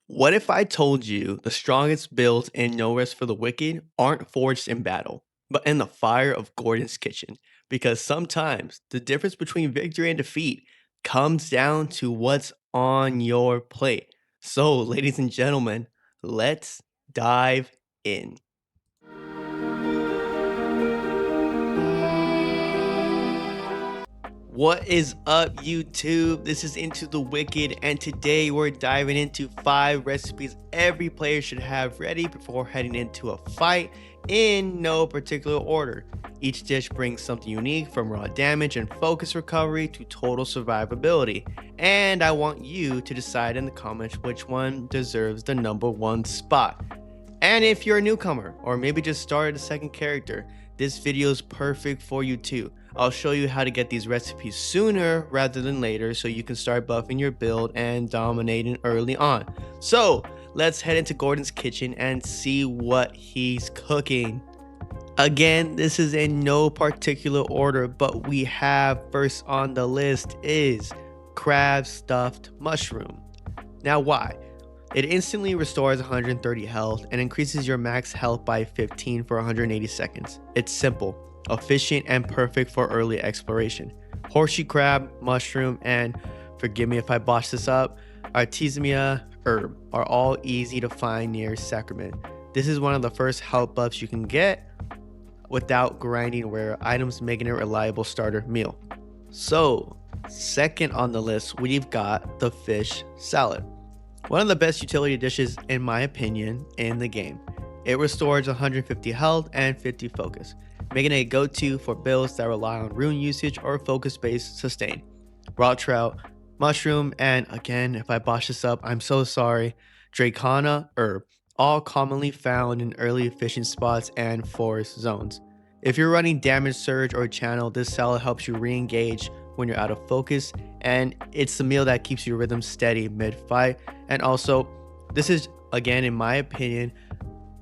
What if I told you the strongest builds in No Rest for the Wicked aren't forged in battle, but in the fire of Gordon's kitchen? Because sometimes the difference between victory and defeat comes down to what's on your plate. So, ladies and gentlemen, let's dive in. What is up, YouTube? This is Into the Wicked, and today we're diving into 5 recipes every player should have ready before heading into a fight in no particular order. Each dish brings something unique, from raw damage and focus recovery to total survivability, and I want you to decide in the comments which one deserves the number 1 spot. And if you're a newcomer, or maybe just started a second character, this video is perfect for you too. I'll show you how to get these recipes sooner rather than later so you can start buffing your build and dominating early on. So let's head into Gordon's kitchen and see what he's cooking. Again, this is in no particular order, but we have first on the list is crab stuffed mushroom. Now why? It instantly restores 130 health and increases your max health by 15 for 180 seconds. It's simple, efficient, and perfect for early exploration. Horseshoe crab, mushroom, and forgive me if I botch this up, artemisia herb are all easy to find near Sacrament. This is one of the first health buffs you can get without grinding rare items, making it a reliable starter meal. So, second on the list, we've got the fish salad. One of the best utility dishes, in my opinion, in the game. It restores 150 health and 50 focus, making it a go-to for builds that rely on rune usage or focus-based sustain. Raw trout, mushroom, and again, if I botch this up, I'm so sorry, Dracana herb, all commonly found in early efficient spots and forest zones. If you're running damage surge or channel, this salad helps you re-engage when you're out of focus, and it's the meal that keeps your rhythm steady mid-fight. And also, this is, again, in my opinion,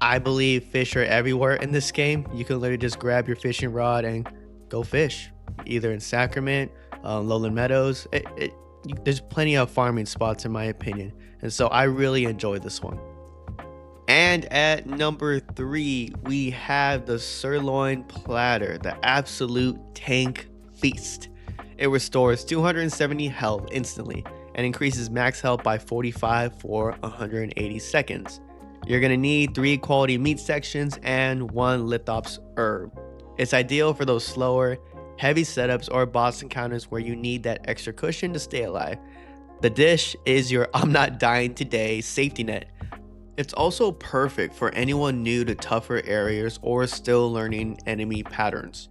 I believe fish are everywhere in this game. You can literally just grab your fishing rod and go fish, either in Sacrament, Lowland Meadows. There's plenty of farming spots in my opinion, and so I really enjoy this one. And at number 3, we have the sirloin platter, the absolute tank feast. It restores 270 health instantly and increases max health by 45 for 180 seconds. You're going to need 3 quality meat sections and 1 lithops herb. It's ideal for those slower, heavy setups or boss encounters where you need that extra cushion to stay alive. The dish is your I'm not dying today safety net. It's also perfect for anyone new to tougher areas or still learning enemy patterns.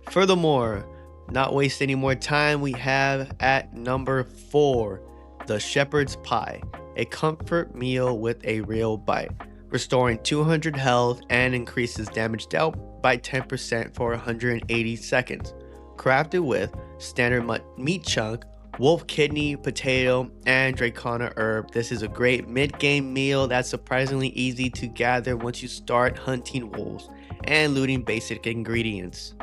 Furthermore, not waste any more time, we have at number 4, the shepherd's pie, a comfort meal with a real bite, restoring 200 health and increases damage dealt by 10% for 180 seconds. Crafted with standard meat chunk, wolf kidney, potato, and Dracana herb, this is a great mid-game meal that's surprisingly easy to gather once you start hunting wolves and looting basic ingredients.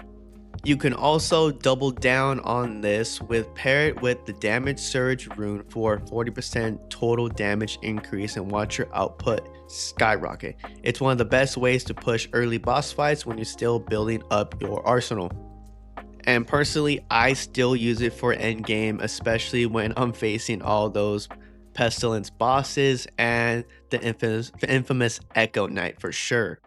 You can also double down on this with pair it with the damage surge rune for 40% total damage increase and watch your output skyrocket. It's one of the best ways to push early boss fights when you're still building up your arsenal. And personally, I still use it for endgame, especially when I'm facing all those pestilence bosses and the infamous Echo Knight for sure.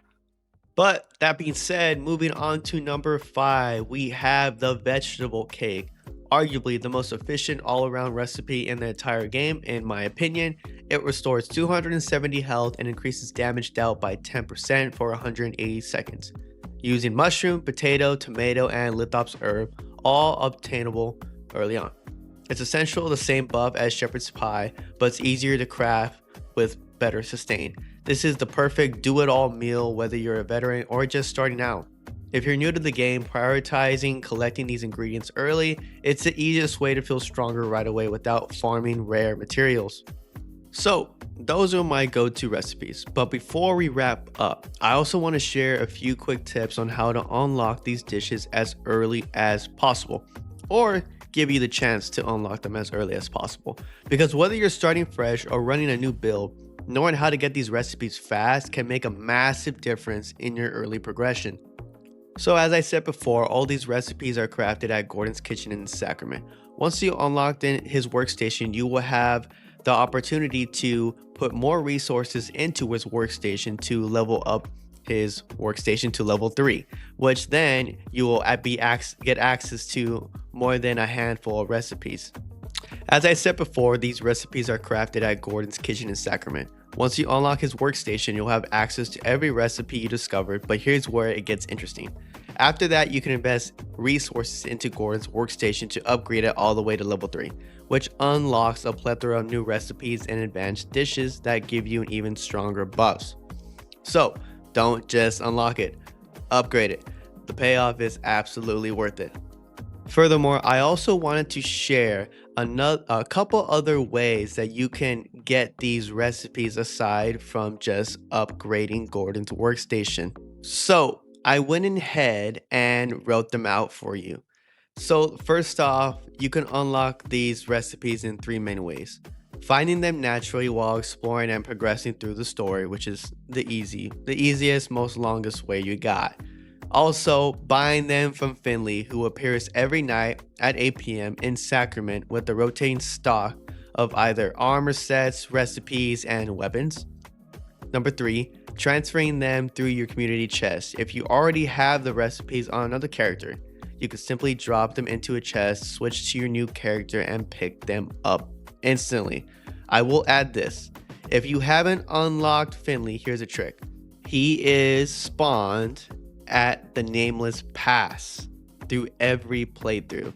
But that being said, moving on to number 5, we have the vegetable cake. Arguably the most efficient all-around recipe in the entire game, in my opinion. It restores 270 health and increases damage dealt by 10% for 180 seconds. Using mushroom, potato, tomato, and lithops herb, all obtainable early on. It's essentially the same buff as shepherd's pie, but it's easier to craft with better sustain. This is the perfect do-it-all meal whether you're a veteran or just starting out. If you're new to the game, prioritizing collecting these ingredients early, it's the easiest way to feel stronger right away without farming rare materials. So, those are my go-to recipes, but before we wrap up, I also want to share a few quick tips on how to unlock these dishes as early as possible, or give you the chance to unlock them as early as possible. Because whether you're starting fresh or running a new build, Knowing how to get these recipes fast can make a massive difference in your early progression. So as I said before, all these recipes are crafted at Gordon's Kitchen in Sacrament. Once you unlock his workstation, you will have the opportunity to put more resources into his workstation to level up his workstation to level 3, which then you will get access to more than a handful of recipes. As I said before, these recipes are crafted at Gordon's Kitchen in Sacrament. Once you unlock his workstation, you'll have access to every recipe you discovered, but here's where it gets interesting. After that, you can invest resources into Gordon's workstation to upgrade it all the way to level 3, which unlocks a plethora of new recipes and advanced dishes that give you an even stronger buffs. So, don't just unlock it, upgrade it. The payoff is absolutely worth it. Furthermore, I also wanted to share a couple other ways that you can get these recipes aside from just upgrading Gordon's workstation. So I went ahead and wrote them out for you. So first off, you can unlock these recipes in 3 main ways. Finding them naturally while exploring and progressing through the story, which is the easiest, most longest way you got. Also, buying them from Finley, who appears every night at 8 p.m. in Sacrament with a rotating stock of either armor sets, recipes, and weapons. Number 3, transferring them through your community chest. If you already have the recipes on another character, you can simply drop them into a chest, switch to your new character, and pick them up instantly. I will add this. If you haven't unlocked Finley, here's a trick. He is spawned at the nameless pass through every playthrough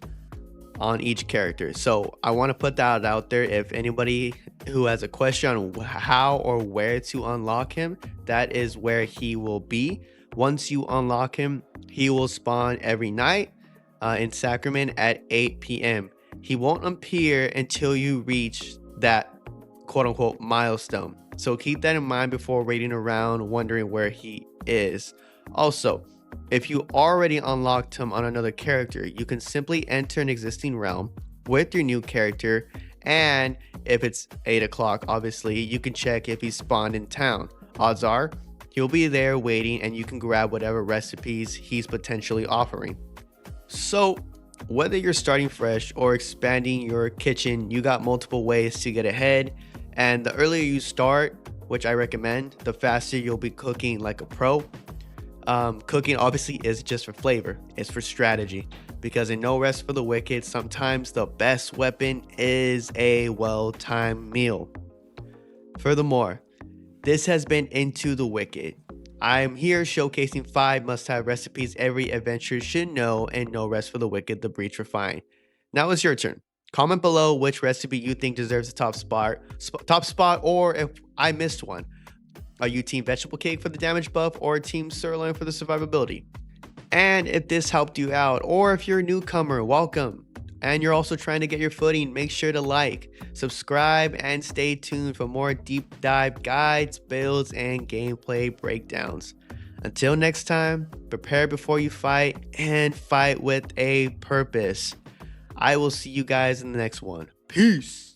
on each character. So I want to put that out there. If anybody who has a question on how or where to unlock him, that is where he will be. Once you unlock him, he will spawn every night in Sacrament at 8 p.m. He won't appear until you reach that quote-unquote milestone. So keep that in mind before raiding around wondering where he is. Also, if you already unlocked him on another character, you can simply enter an existing realm with your new character, and if it's 8 o'clock, obviously, you can check if he's spawned in town. Odds are, he'll be there waiting, and you can grab whatever recipes he's potentially offering. So, whether you're starting fresh or expanding your kitchen, you got multiple ways to get ahead, and the earlier you start, which I recommend, the faster you'll be cooking like a pro. Cooking obviously is just for flavor, it's for strategy, because in No Rest for the Wicked, sometimes the best weapon is a well-timed meal. Furthermore, this has been Into the Wicked. I'm here showcasing 5 must-have recipes every adventurer should know in No Rest for the Wicked, The Breach Refined. Now it's your turn. Comment below which recipe you think deserves a top spot, or if I missed one. Are you team vegetable cake for the damage buff or team sirloin for the survivability? And if this helped you out, or if you're a newcomer, welcome. And you're also trying to get your footing, make sure to like, subscribe, and stay tuned for more deep dive guides, builds, and gameplay breakdowns. Until next time, prepare before you fight and fight with a purpose. I will see you guys in the next one. Peace.